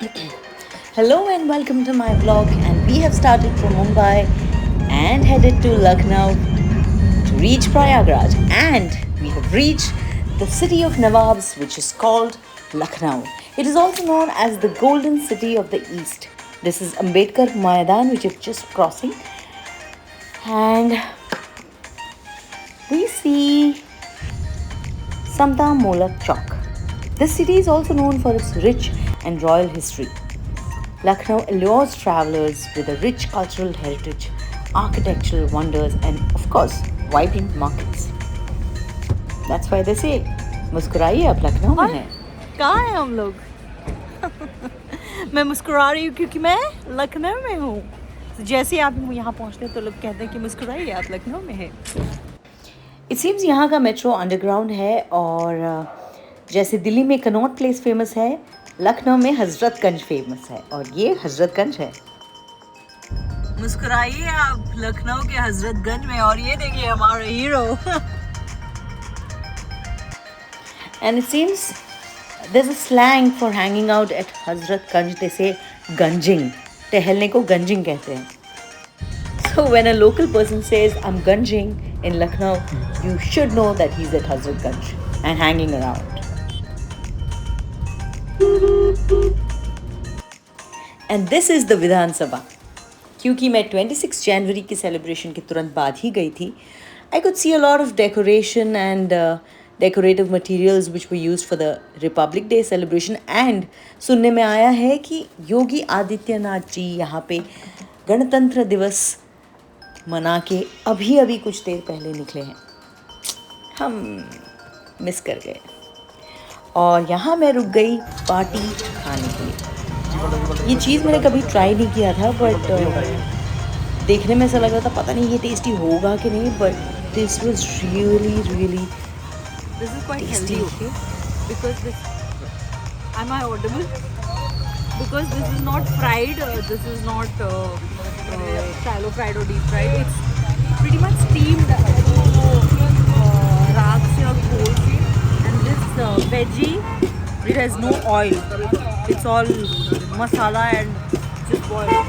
Hello and welcome to my vlog. And we have started from Mumbai and headed to Lucknow to reach Prayagraj. And we have reached the city of Nawabs, which is called Lucknow. It is also known as the Golden City of the East. This is Ambedkar Maidan, which is just crossing. And we see Santa Molak Chowk. This city is also known for its rich and royal history. Lucknow allures travelers with a rich cultural heritage, architectural wonders, and of course, vibrant markets. That's why they say, मुस्कुराइए आप लखनऊ में हैं। कहाँ हैं हम लोग? मैं मुस्कुरा रही हूँ क्योंकि मैं लखनऊ में हूँ। तो जैसे ही आप यहाँ पहुँचते हैं तो लोग कहते हैं कि मुस्कुराइए आप लखनऊ में हैं। It seems यहाँ का मेट्रो अंडरग्राउंड है और जैसे दिल्ली में कनॉट प्लेस फेमस है, लखनऊ में हजरतगंज फेमस है और ये हजरतगंज है। मुस्कुराइए आप लखनऊ के हजरतगंज में और ये देखिए हमारे hero. And it seems there's a slang for hanging out at Hazratganj. They say gunjing. टहलने को गंजिंग कहते हैं. So when a local person says I'm gunjing in Lucknow, you should know that he's at Hazratganj and hanging around. And this is the Vidhan Sabha. क्योंकि मैं 26 जनवरी की celebration के तुरंत बाद ही गई थी, I could see a lot of decoration and decorative materials which were used for the Republic Day celebration. And सुनने में आया है कि योगी आदित्यनाथ जी यहाँ पे गणतंत्र दिवस मना के अभी कुछ देर पहले निकले हैं. हम मिस कर गए और यहाँ मैं रुक गई पार्टी खाने के लिए. ये चीज़ मैंने कभी ट्राई नहीं किया था, बट देखने में ऐसा लग रहा था पता नहीं ये टेस्टी होगा कि नहीं, but this was really This is quite healthy, okay? Because this, am I audible? Because this is not fried. This is not shallow fried or deep fried. It's pretty much steamed. राख से और घोल से. And this veggie, it has no oil. It's all masala and just boiled.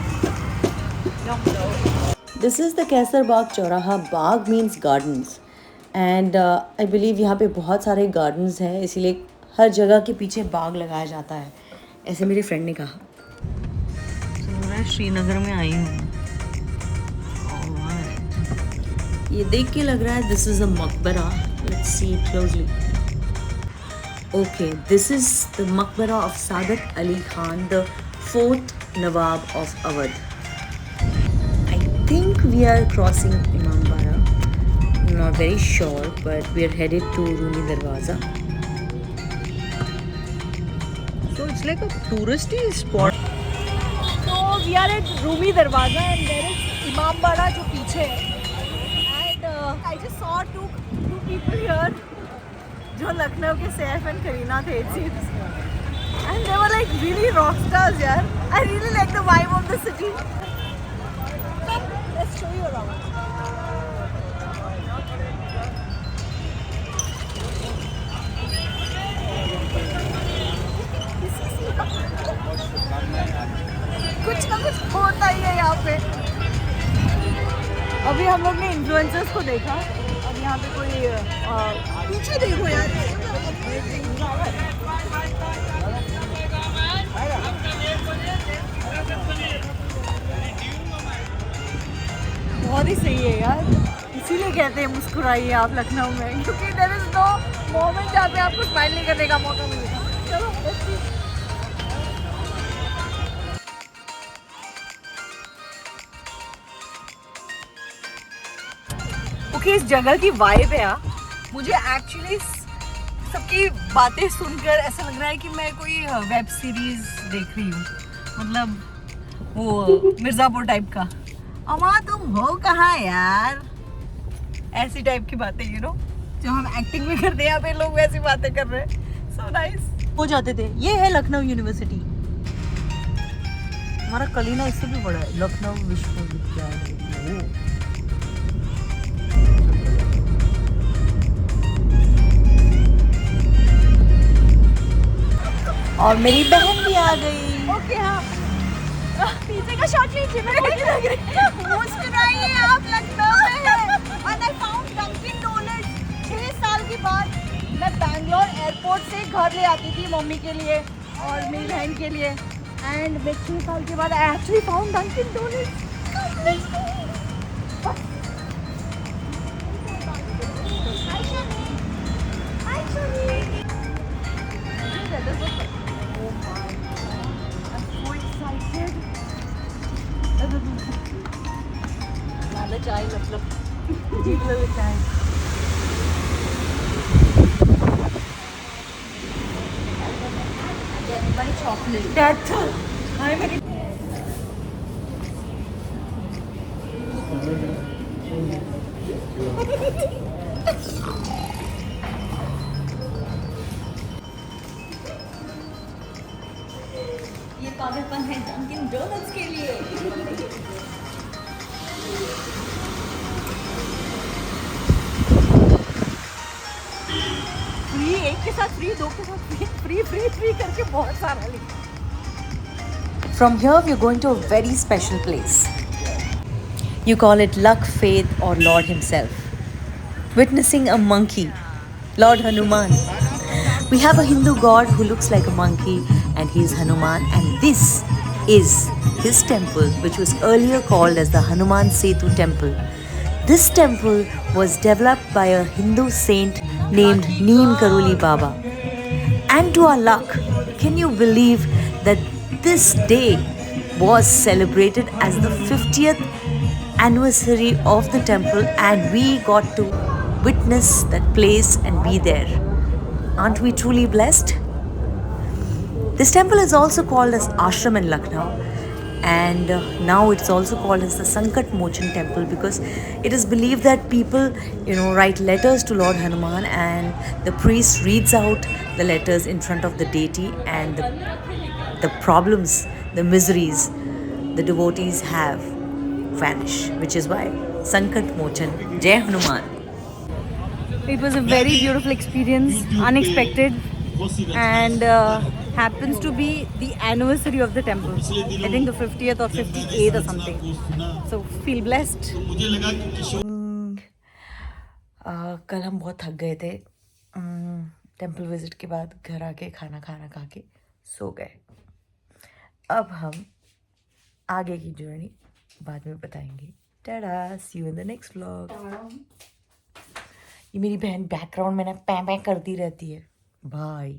This is the Kaisar Bagh Chauraha. Bagh means gardens. And I believe यहाँ पे बहुत सारे gardens हैं, इसीलिए हर जगह के पीछे बाग लगाया जाता है, ऐसे मेरी फ्रेंड ने कहा. तो मैं श्रीनगर में आई हूँ. ये देख के लग रहा है this is a maqbara. Let's see closely. Okay, this is the maqbara of Saadat Ali Khan, the 4th nawab of Awadh. I think we are crossing Imambara. Not very sure, but we are headed to Rumi Darwaza. So it's like a touristy spot. So we are at Rumi Darwaza and there is Imambara जो पीछे है. And I just saw two people here जो लखनऊ के Saif and Kareena थे it seems. And they were like really rock stars यार. I really like the vibe of the city. Come, let's show you around. कुछ ना कुछ होता ही है यहाँ पे. अभी हम लोग ने इन्फ्लुएंसर्स को देखा. अब यहाँ पे कोई पीछे देखो यार. बहुत ही सही है यार. इसीलिए कहते हैं मुस्कुराइए आप लखनऊ में, क्योंकि देयर इज नो मोमेंट जहाँ पे आपको स्माइल नहीं करने का मौका मिलेगा. चलो लेट्स सी. ओके, इस जगह की वाइब है यार. मुझे एक्चुअली सबकी बातें सुनकर ऐसा लग रहा है कि मैं कोई वेब सीरीज देख रही हूँ. मतलब वो मिर्ज़ापुर टाइप का. अम्मा तुम हो कहाँ यार, ऐसी टाइप की बातें, यू नो, जो हम एक्टिंग में करते हैं यहाँ पे लोग वैसी बातें कर रहे हैं. सो नाइस हो जाते थे. ये है लखनऊ यूनिवर्सिटी. हमारा कलीना इससे भी बड़ा है, लखनऊ विश्वविद्यालय. और मेरी बहन भी आ गई. आपके यहाँ पीछे का शॉट लीजिए, मैं कैसी लग रही हूँ? मुस्कुराइए, आप लखनऊ में हैं। And I found Dunkin Donuts। 6 साल के बाद मैं बैंगलोर एयरपोर्ट से घर ले आती थी मम्मी के लिए और मेरी बहन के लिए, एंड मैं 6 साल के बाद I actually found Dunkin Donuts। चाय मतलब जीत लो चाय। चॉकलेट मेरी ये पागलपन है डंकिन डोनट्स के लिए। फ्री, एक के साथ फ्री, दो के साथ फ्री, फ्री फ्री फ्री करके बहुत सारा लिखा। From here, we're going to a very special place. You call it luck, faith, or Lord Himself. Witnessing a monkey, Lord Hanuman. We have a Hindu god who looks like a monkey, and he is Hanuman. And this is his temple, which was earlier called as the Hanuman Setu temple. This temple was developed by a Hindu saint named Neem Karoli Baba. And to our luck, can you believe that this day was celebrated as the 50th anniversary of the temple, and we got to witness that place and be there. Aren't we truly blessed? This temple is also called as Ashram in Lucknow, and now it's also called as the Sankat Mochan temple, because it is believed that people, write letters to Lord Hanuman, and the priest reads out the letters in front of the deity, and the problems, the miseries the devotees have vanish, which is why Sankat Mochan. Jai Hanuman. It was a very beautiful experience, unexpected, and happens to be the anniversary of the temple. I think the 50th or 58th or something. So feel blessed. कल हम बहुत थक गए थे temple visit के बाद। घर आके खाना खा के सो गए। अब हम आगे की जर्नी बाद में बताएंगे। Tata, see you in the next vlog. ये मेरी बहन बैकग्राउंड में ना पैं पैं करती रहती है। बाय।